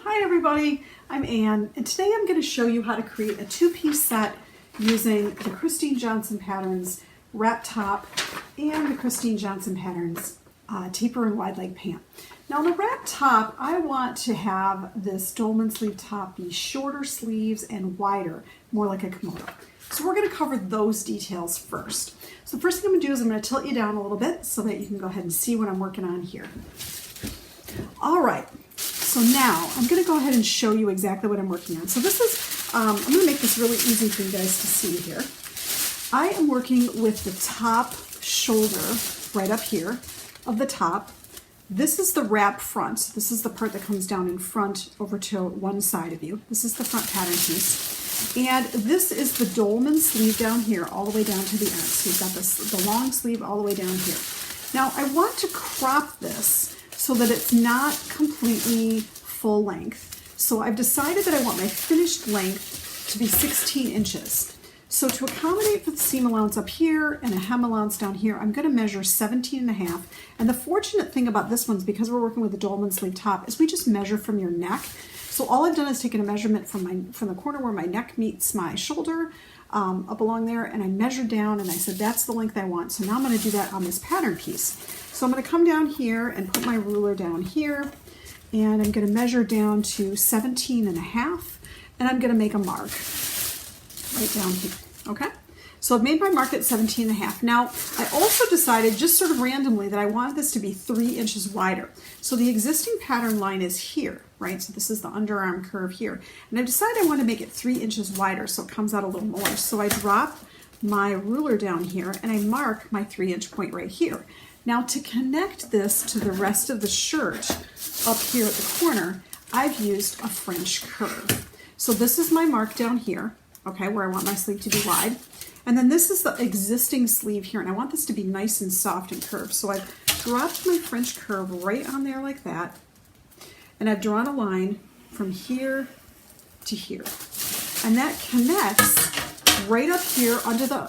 Hi everybody, I'm Ann, and today I'm going to show you how to create a two-piece set using the Christine Johnson Patterns wrap top and the Christine Johnson Patterns taper and wide leg pant. Now the wrap top, I want to have this dolman sleeve top be shorter sleeves and wider, more like a kimono. So we're going to cover those details first. So the first thing I'm going to do is I'm going to tilt you down a little bit so that you can go ahead and see what I'm working on here. All right. So now I'm going to go ahead and show you exactly what I'm working on. So this is, I'm going to make this really easy for you guys to see here. I am working with the top shoulder right up here of the top. This is the wrap front. So this is the part that comes down in front over to one side of you. This is the front pattern piece. And this is the dolman sleeve down here all the way down to the end. So you've got the long sleeve all the way down here. Now I want to crop this so that it's not completely full length. So I've decided that I want my finished length to be 16 inches. So to accommodate for the seam allowance up here and a hem allowance down here, I'm going to measure 17 and a half. And the fortunate thing about this one is because we're working with a dolman sleeve top is we just measure from your neck. So all I've done is taken a measurement from the corner where my neck meets my shoulder up along there, and I measured down and I said that's the length I want. So now I'm going to do that on this pattern piece. So I'm going to come down here and put my ruler down here, and I'm going to measure down to 17 and a half, and I'm going to make a mark right down here, okay? So I've made my mark at 17 and a half. Now, I also decided just sort of randomly that I wanted this to be 3 inches wider. So the existing pattern line is here, right? So this is the underarm curve here. And I've decided I want to make it 3 inches wider so it comes out a little more. So I drop my ruler down here and I mark my 3-inch point right here. Now to connect this to the rest of the shirt up here at the corner, I've used a French curve. So this is my mark down here, okay, where I want my sleeve to be wide. And then this is the existing sleeve here, and I want this to be nice and soft and curved. So I've dropped my French curve right on there like that, and I've drawn a line from here to here. And that connects right up here under the,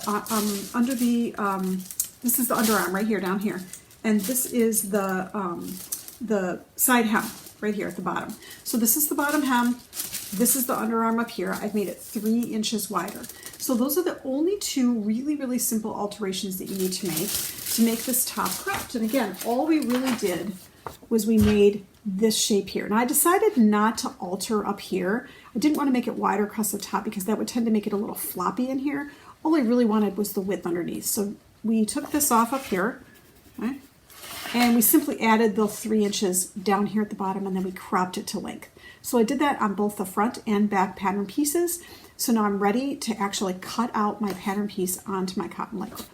this is the underarm right here, down here. And this is the side hem right here at the bottom. So this is the bottom hem. This is the underarm up here. I've made it 3 inches wider. So those are the only two really, really simple alterations that you need to make this top cropped. And again, all we really did was we made this shape here. Now I decided not to alter up here. I didn't want to make it wider across the top because that would tend to make it a little floppy in here. All I really wanted was the width underneath. So we took this off up here, okay? And we simply added the 3 inches down here at the bottom, and then we cropped it to length. So I did that on both the front and back pattern pieces. So now I'm ready to actually cut out my pattern piece onto my cotton lycra.